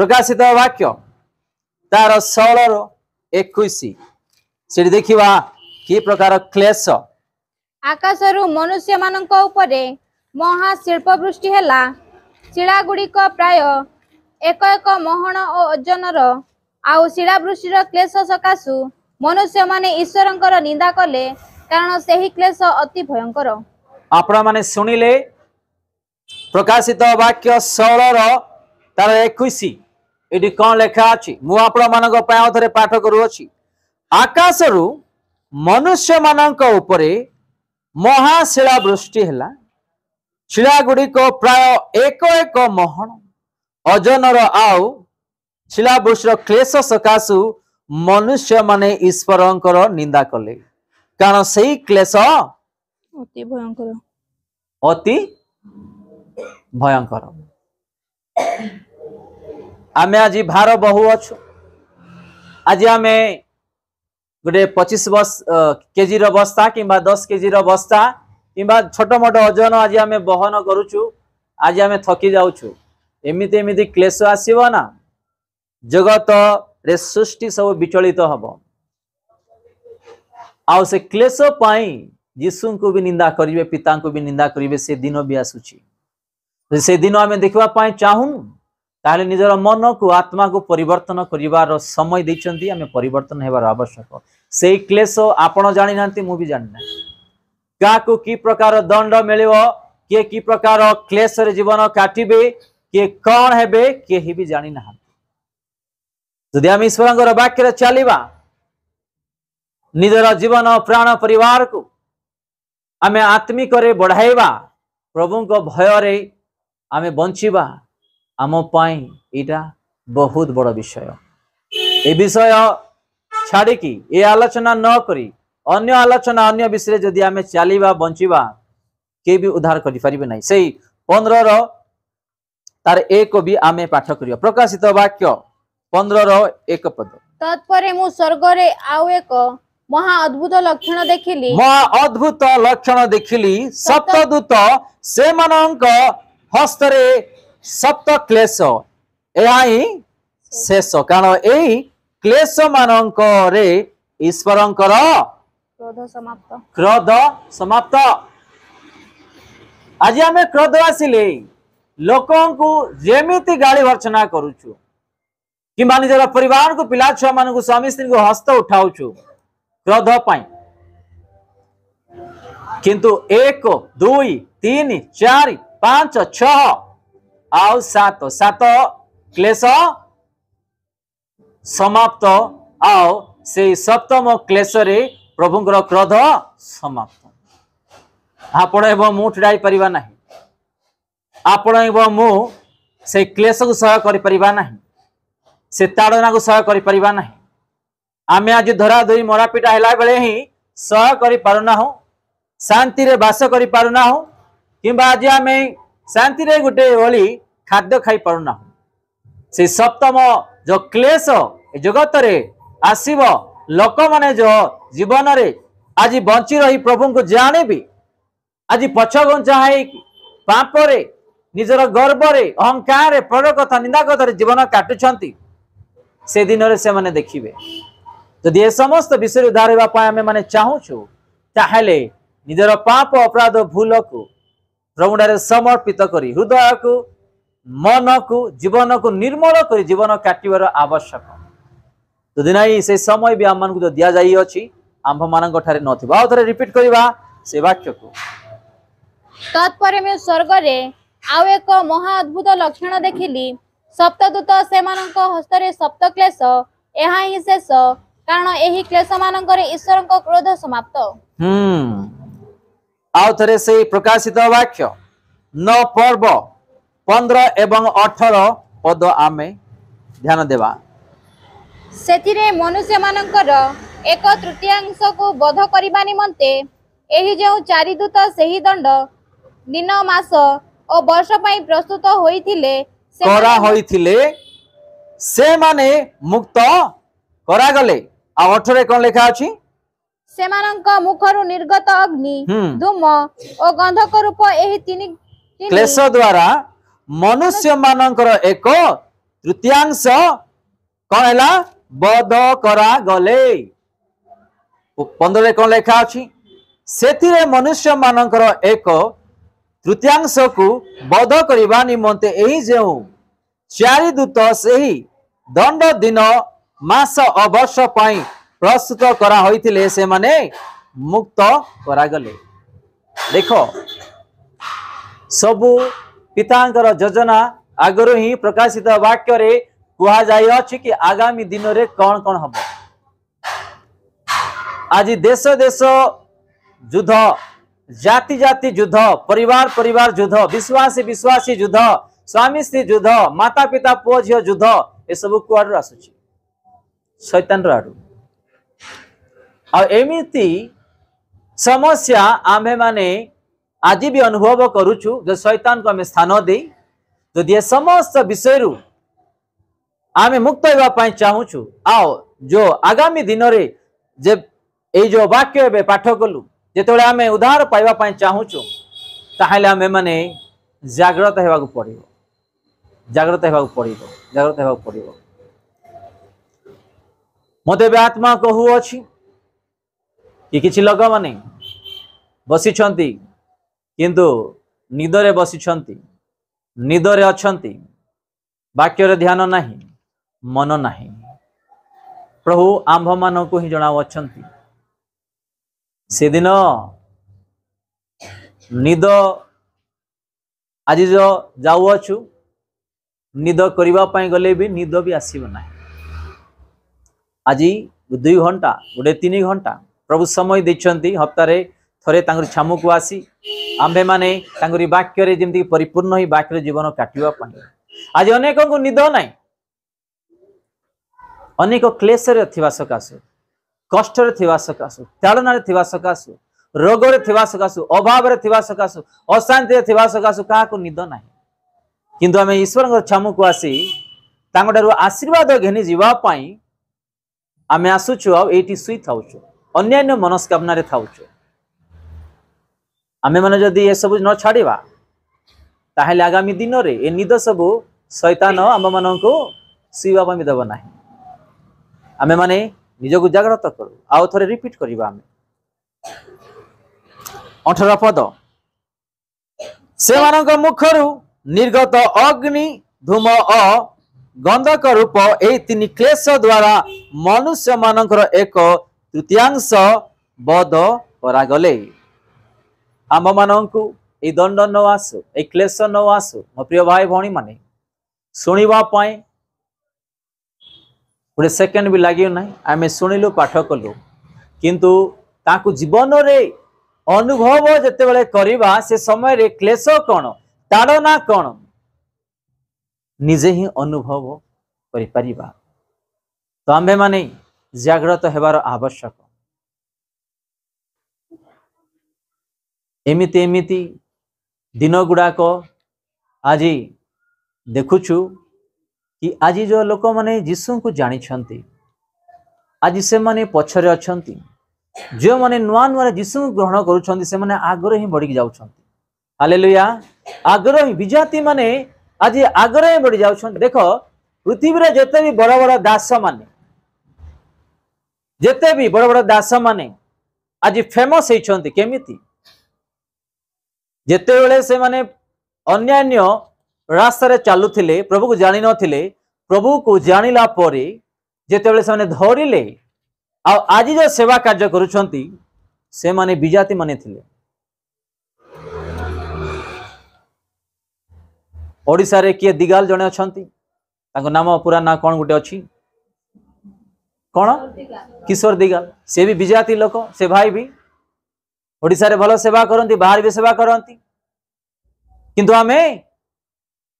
प्रकाशित वाक्य तार 16:21 से देखिवा कि प्रकार क्लेश आकाशरु मनुष्य मानक उपरे महाशिल्प वृष्टि हैला शिला गुड़िक प्राय एक एक महण और ओजनर आउ शिला वृष्टिर क्लेश सकाशु मनुष्य माने ईश्वरंकर निंदा कले कारण सेही क्लेश अति भयंकर। आपण माने सुनिले प्रकाशित वाक्य 16 तार 21 एटी कौन लेखा अछि मु आपण मानक पय थरे पाठ करू अछि। आकाशरु मनुष्य मानक उपरे महाशिला वृष्टि हैला शिला गुड़िक प्राय एक एक महण ओजनर आउ शिला वृष्टिर क्लेश सकाशु मनुष्य माने ईश्वरंकर निंदा कले कारण सेही क्लेश अति भयंकर आमे आज भार बहु अच्छु आज आमे गोटे 25 केजी बस्ता कि 10 केजी बस्ता कि छोट मोट ओजन आज आमे बहन करुचु आज आमे थकी जाउछु एमिति एमिति क्लेश आसीबो ना जगत रे सृष्टि सब विचलित हबो आउ से क्लेश पाई यीशु को भी निंदा करिवे पिता को भी निंदा करिवे से दिन भी आसुची से दिन आमे देखबा पाई चाहू ताले निजर मन को आत्मा को परिवर्तन करिवार समय दैचंती आमे परिवर्तन हेबार आवश्यक से क्लेश आपण जानि नांती मु भी जानि ना का को की प्रकार दंड मिलिवो के की प्रकार क्लेश रे जीवन काटिबे के कौन हेबे केही भी जानि ना जदि आम ईश्वर वाक्य चलवा निजर जीवन प्राण परिवार को आम आत्मिक बढ़ाइबा प्रभु को भय आम बंचिबा आम पाई इटा बहुत बड़ विषय ए विषय छाड़िकी ए आलोचना न करी अन्य आलोचना अन्य विषय जदि आम चलवा बंचिबा के भी उद्धार करि परिबे नहीं से 15 तार 1 भी आम पाठ करिया प्रकाशित वाक्य 15:1 पद तत्परे मु स्वर्ग रे आउ एक महा अद्भुत लक्षण देखिली सप्तदूत से मानक हस्तरे सप्त क्लेश एही शेष कारण एही क्लेश मानक रे ईश्वरंकर क्रोध समाप्त आज आमे क्रोध आसिले लोकों को जेमिति गाली भर्सना करूछु कि निजर परिवार को पिला छुआ मान को स्वामी स्त्री को हस्त उठाऊछु क्रोध पाई किंतु 1 2 3 4 5 6 आउ 7 क्लेश समाप्त आओ से सप्तम क्लेश रे प्रभुंकर क्रोध समाप्त आपण एवं मु ठिड़ाई परिबा नाही आपण एवं मु से क्लेश को सह करि परिबा नाही से ताड़ना को सह करि परिबा नाही आमे आज धरा धरी मरापिटा हैला बेले ही सह करि पारुना हो शांति रे वास करि पारुना हो किंबा आज आमे शांति रे गुटे ओली खाद्य खाई पारुना हो से सप्तम जो क्लेश जगत रे आसीबो लोक माने जो जीवन रे आज बंची रही प्रभु को जाने भी आज पछगंचा है पाप रे निजर गर्व रे अहंकार रे पर कथा निंदा कथा रे जीवन काटुछंती से दिन रे से माने देखिबे जदि ए समस्त विषय उद्धार हेबा पाए आमे माने चाहूछु ताहेले निजर पाप अपराध भूल को प्रभुडारे समर्पित करी हृदय को मन को जीवन को निर्मल करी जीवन काटिबार आवश्यक तो दिनाई से समय भी आम को दिया जाई अछि आंभ मानक ठारे नथिबा आ थरे रिपीट करिबा से वाक्य को तत्परे में स्वर्ग रे आउ एक महा अद्भुत लक्षण देखिली सप्तदूत से मानक हस्तरे सप्त क्लेश एहा ही शेष कारण एही क्लेश मानक रे ईश्वर को क्रोध समाप्त आउ थरे से प्रकाशित वाक्य 9 पर्व 15 एवं 18 पद आमे ध्यान देवा सेतिरे मनुष्य मानकर 1/3 को बोध करिबा निमंते एही जो चारि दूत सेही दंड दिन मास और वर्ष पई प्रस्तुत होइथिले करा होइथिले से माने मुक्त करा गले आ 18 कोन लेखा अछि से मानक मुखरु निर्गत अग्नि धूम और गंधक रूप एही तीन क्लेश द्वारा मनुष्य मानकर एक तृतीयांश कौन है बध करा गले 15 कौन लेखा अच्छी से मनुष्य मानकर एक तृतीयांश को बध करने निमंते यही जो चारि दूत से दंड दिन मास अवर्ष पाई प्रस्तुत करा होइथिले से माने मुक्त करागले। देखो सबु पितांकर योजना आगरो ही प्रकाशित वाक्य रे कुहा जाय अछि कि आगामी दिन रे कौन कौन हम आज देश देश युद्ध जाति जाति युद्ध परिवार परिवार युद्ध विश्वासी विश्वासी युद्ध स्वामी स्त्री युद्ध माता पिता पुओ झियो युद्ध ए सब कुआडू आसुची शैतान आडू आ एमिति समस्या आमे माने आज भी अनुभव करुचु जो शैतान को आमे स्थान दे जदि ए समस्त विषय आमे मुक्त होगा पाई चाहूचु आओ जो आगामी दिन रे जे ए जो वाक्य बे पाठ कलु जेतोले आमे उद्धार पाइबा पाई चाहूचु ताहाले आमे माने जागृत हेबाकु पड़िबो जागृत हेबाकु पड़िबो जागृत हेबाकु पड़िबो। मते बे आत्मा कहू अछि कि किछि लोक माने बसी छंती किंतु निदरे बसी छंती निदरे अछंती वाक्य रे ध्यान नाही मन नाही प्रभु आंभ मान को ही जणाव अछंती से दिन निद आज जो जाऊ अछु निद करबा पाई गले भी निद भी आसीब ना आज 2 घंटा गोटे 3 घंटा प्रभु समय देछंती हप्तारे थरे तांगर छामु को आसी आंबे माने तांगरी वाक्य रे जेमति परिपूर्ण ही वाक्य रे जीवन काटिबा पाई आज अनेक को निद नाही अनेक क्लेश रे थिबा सकासु कष्ट रे थिबा सकासु ताड़ना रे थिबा सकासु रोग रे थिबा सकासु अभाव रे थिबा सकासु अशांति रे थिबा सकासु का को निद नाही किंतु आमे ईश्वर छामु को आसी तांगडारु आशीर्वाद घेनी जीवा पाई आमे आसुछु आ एटी सुई थाउछु अन्यान्य मनस्कामना रे थाउछु आमे माने जदी ए सब न छाड़ीबा ताहेले आगामी दिन रे ए निद सब शैतान आम माननको सुईबा पाई देबो नाही आमे माने निजको जागृत करू आउ थरे रिपीट करिबा आमे 18 पद से मानक मुखरु निर्गत अग्नि धूम अ गंधक रूप ए तीन क्लेश द्वारा मनुष्य मानकर एक तृतीयांश बध करागले आम मानकु ए दंड न आसु ए क्लेश न आसु मो प्रिय भाई भौणी माने सुनिबा पाए गोटे सेकेंड भी लगे ना आम शुणिलु पाठ कलु किंतु ताकु जीवन रे अनुभव जिते बड़े करवा से समय रे क्लेश कौन ताड़ना कौन निजे ही अनुभव करिपरिबा तो आम्भे माने जागृत हेबार आवश्यक एमिति एमिति दिन गुड़ाक आज देखुछु कि आज जो लोक माने यीशु को जानी छंती आज से माने पछरे अछंती जो माने नुआ नुआ यीशु को ग्रहण करूछंती से माने आग्रह ही बढ़ी जाउछंती हालेलुया आग्रह ही विजाति माने आज आग्रह ही बढ़ी जाउछंती देखो पृथ्वी रे जते भी बड़ बड़ दास माने जते भी बड़ बड़ दास माने आज फेमस होइछंती केमिति जते बेले से माने अन्यान्य रास्ता रे चालुथिले प्रभु को जानि नथिले प्रभु को जानिला परे जेतेबेले से माने धरिले आ आज जो सेवा कार्य करूछंती से माने विजाति माने थिले ओडिसा रे किए दिगाल जणे अछंती ताको नाम पूरा ना कोन गुटे अछि कोन किशोर दिगाल से भी विजाति लोक से भाई भी ओडिसा रे भलो सेवा करंती बाहर भी सेवा करंती किंतु आमे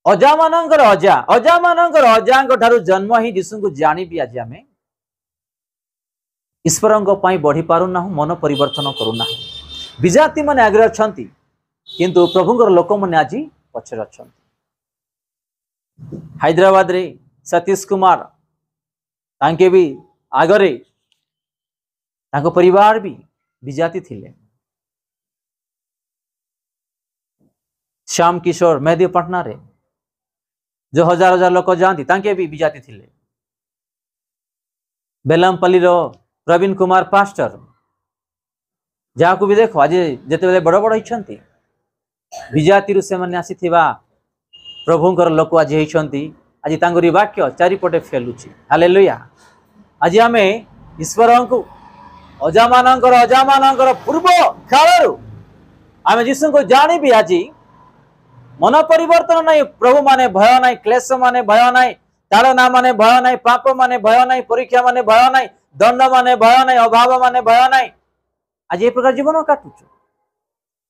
अजा मानकर अजा अजा मानकर अजांक ठारू जन्म ही यीशु को जानी भी आज आमे ईश्वरंक पाई बढ़ी पारु ना मन परिवर्तन करू ना विजाति माने आग्रह अछंती किंतु प्रभुंकर लोक माने आज पछर अछंती हैदराबाद रे सतीश कुमार तांके भी आगरे तांको परिवार भी विजाति थिले श्याम किशोर मेहदी पटना रे जो हजार हजार लोक जाती तांके भी विजाती थिले। बेलमपल्ली रो प्रवीण कुमार पास्टर जहाँ को भी देखो आज जिते बड़ बड़ होती विजाति से मैंने आसीथिबा प्रभुंकर लोक आज होती आज तांगरी वाक्य चारिपटे फेलुची। हालेलुया। आज आमे ईश्वर को अजामानकर पूर्व कालरू आमे जीसु को जानी भी आज मन परिवर्तन नहीं। प्रभु माने भय नहीं, क्लेश माने भय नहीं, ताड़ना माने भय नहीं, पाप माने भय नहीं, परीक्षा माने भय नहीं, दंड माने भय नहीं, अभाव माने भय नहीं। आज ये प्रकार जीवन काटुचु।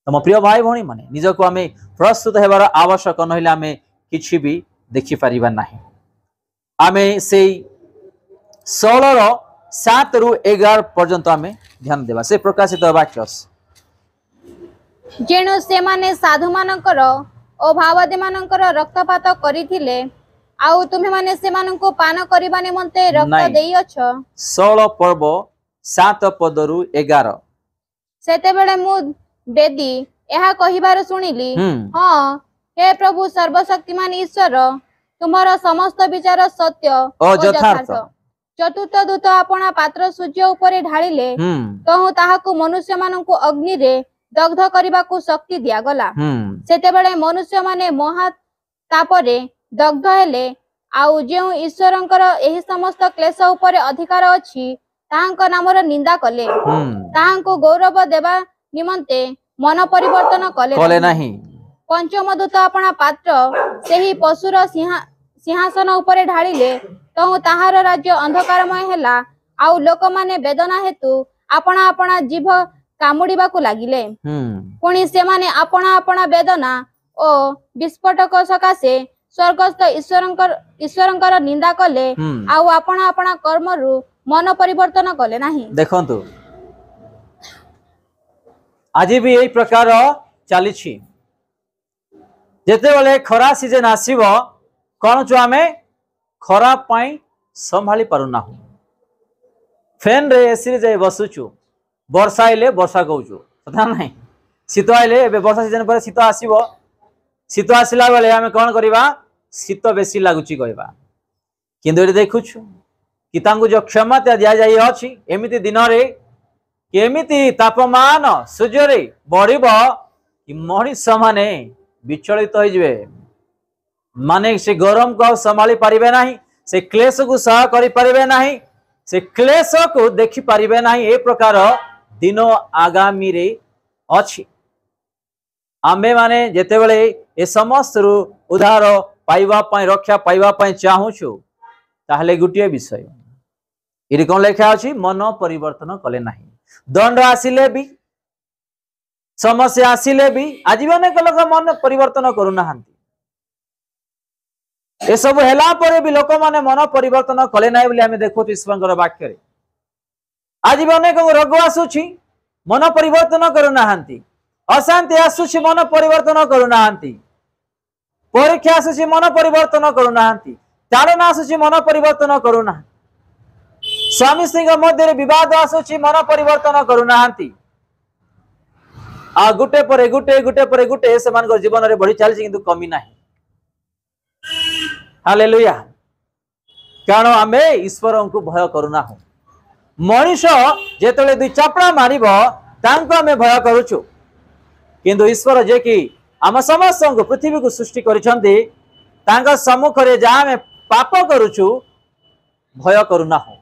तम प्रिय भाई भौणी माने निजको आमे प्रस्तुत हेबार आवश्यक नहिले आमे किछि भी देखि परिबा नाही। आमे सेई 16:7 रु 11 पर्यंत आमे ध्यान देबा। से प्रकाशित वाक्य जेणु से माने साधु मानकर ओ भावदे मानकर रक्तपात करिथिले आउ तुमे माने से मानको पान करिबा निमंते रक्त नहीं। देई अछ। 16 पर्व 7 पदरु 11 सेते बेले मु बेदी एहा कहिबार सुनिली। हां हे प्रभु सर्वशक्तिमान ईश्वर तुम्हारा समस्त विचार सत्य ओ यथार्थ। चतुर्थ दूत अपना पात्र सूर्य उपरे ढाळिले तहु ताहाकु मनुष्य माननकु अग्नि रे दग्ध करिबाकु शक्ति दिया गला। सेते बेले मनुष्य माने महा तापरे दग्ध हेले आउ जेउ ईश्वरंकर एही समस्त क्लेश उपरे अधिकार अछि ताहांक नामर निंदा कले ताहांकु गौरव देबा निमंते मन परिवर्तन कले नहीं। पंचम दूत अपना पात्र सेही पशुर सिंहासन उपरे ढाळिले तहु ताहार राज्य अंधकारमय हेला आउ लोक माने वेदना हेतु अपना अपना जीभ कामुड़ीबाकु लागिले। पुणी से माने अपना अपना वेदना ओ विस्फोटक सकाशे स्वर्गस्थ ईश्वरंकर निंदा कले आउ अपना अपना कर्मरु मन परिवर्तन कले नाही। देखंतु आज भी यही प्रकार चली जेते खरा सीजन आसीबो कौन जो आमे खरा पाई संभाली पारुना हूँ। फैन रे एसी रे जाई बसुचु वर्षा आइले वर्षा कहूचु कथा नहीं। शीत आइले वर्षा सीजन पर शीत आसीबो शीत आसिला बेले आमे कौन करिबा शीत बेसी लागुची कहबा किंतु एटी देखुछु कि तांगु जो क्षमता दिया जाई अछि एमिति दिन रे केमिति तापमान सूर्य रे बढ़िबो कि मनुष्य माने विचलित हो जिवे माने से गरम को संभाली पारिबे नाही से क्लेश को सह करि पारिबे नाही से क्लेश को देखि पारिबे नाही। ए प्रकार दिन आगामी रे अछि। आमे माने जेते बेले ए समस्त रु उद्धार पाइबा पई रक्षा पाइबा पई चाहूछु ताहले गुटिए विषय इरि कोन लेखा अछि मन परिवर्तन कले नाही। दंड आसिले भी समस्या आसिले भी आज भी अनेक लोक मन परिवर्तन करूना ए सब हेला परे भी लोक माने मन परिवर्तन कले नाही बोली हमें देखो ईश्वरकर वाक्य रे। आज भी अनेक रोग आसुछि मन परिवर्तन करूना अशांति आसुछि मन परिवर्तन करूना परीक्षा आसुछि मन परिवर्तन करूना ताड़ना आसुछि मन परिवर्तन करूना स्वामी स्त्री मध्य विवाद आसुछि मन परिवर्तन करूना आ गुटे पर गुटे से जीवन रे बढ़ी चलछि किंतु कमी नाही। हालेलुया। कारण आमे ईश्वर को भय करूना हूँ। मनीष जेतले दुई चापड़ा मारिबो तांको आमे भय करूछु किंतु ईश्वर जे कि आम समस्त को पृथ्वी को सृष्टि करिसंती तांका सम्मुख रे जा आमे पाप करूछु भय करूना हूँ।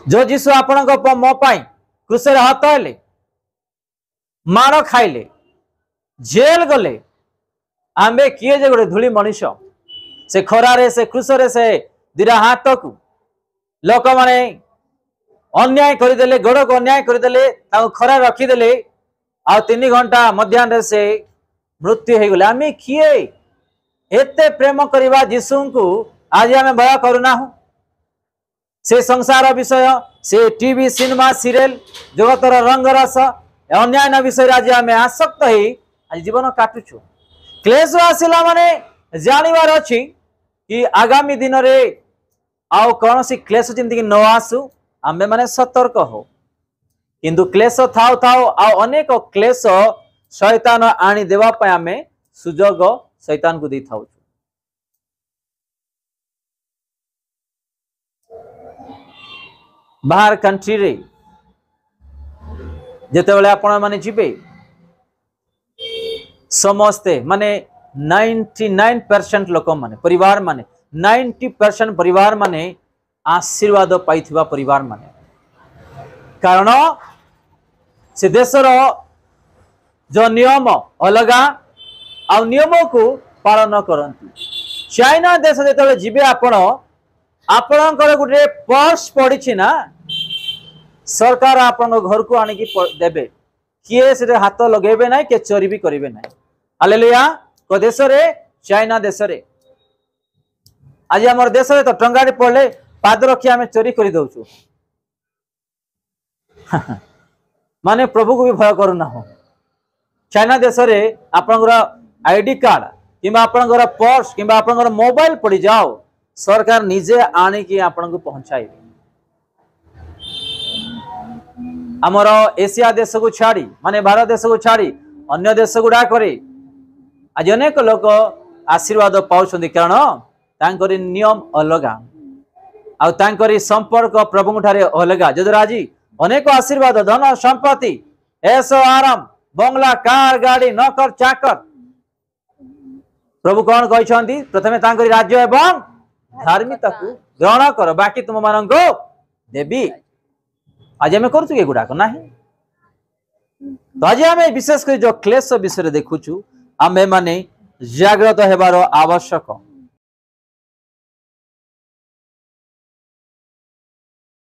जो जीशु आपण मो पाई क्रूस रे हाथ हेले माड़ खाइले जेल गले आमे किए जे गोटे धूली मनीष से खरारे से क्रूसरे से दिरा हाथ को लोक माने अन्याय करदेले गोड़ को अन्याय करदेले खरा रखीदेले आ 3 घंटा मध्याह्न से मृत्यु हो गले। आमे किए एते प्रेम करवा जीशु को आज आमे भय करूना हूँ। से संसार विषय से टीवी सिनेमा सीरियल जगतर रंग रस अन्याय विषय आज आमे आसक्त ही आज जीवन काटुछु। क्लेश आसिला माने जानिबार अछि कि आगामी दिन रे आउ कौन सी क्लेश जिंदगी न आसु आमे माने सतर्क हो किंतु क्लेश थाउ थाउ आउ अनेक क्लेश शैतान आनी देवा पय आमे सुजोग शैतान को दै थाउ। बाहर कंट्री रे जेतेबेले आपण माने जिबे समस्ते माने 99% लोक माने परिवार माने 90% परिवार माने आशीर्वाद पाइथिबा परिवार माने कारण से देशर जो नियम अलगा आ नियम को पालन करती। चाइना देश जो जीवे आपण आपणकर गोटे पर्स पड़ी ना सरकार आपण घर को आनिकी देबे किए से हाथ लगेबे ना किए चोरी भी करेंगे ना। हालेलुया। को देश रे चाइना देश रे आज आम देश में तो टंगाड़ी पड़े पाद रखी आम चोरी कर दौचु माने प्रभु को भी भय करूना हो। चाइना देश रे आपनकर आईडी कार्ड किंबा आपनकर पर्स किंबा आपनकर मोबाइल पड़ी जाओ सरकार निजे आनिकी आपन को पहुंचाई। आमर एशिया देश को छाड़ी माने भारत देश को छाड़ी अन्य देश गुड़ा करे आज अनेक लोक आशीर्वाद पाउछन्ति कारण तांकरी नियम अलगा आ तांकरी संपर्क प्रभु ठारे अलगा। जदरा आज अनेक आशीर्वाद धन संपत्ति ऐसो आराम बंगला कार गाड़ी नौकर चाकर प्रभु कौन कहते प्रथमे तांकरी राज्य एवं धार्मिकता को ग्रहण कर बाकी तुम मान देवी। आज आम करूँ गुड़ाक ना तो आज आम विशेष कर जो क्लेश विषय देखुचु आमे माने जागृत हेबार आवश्यक।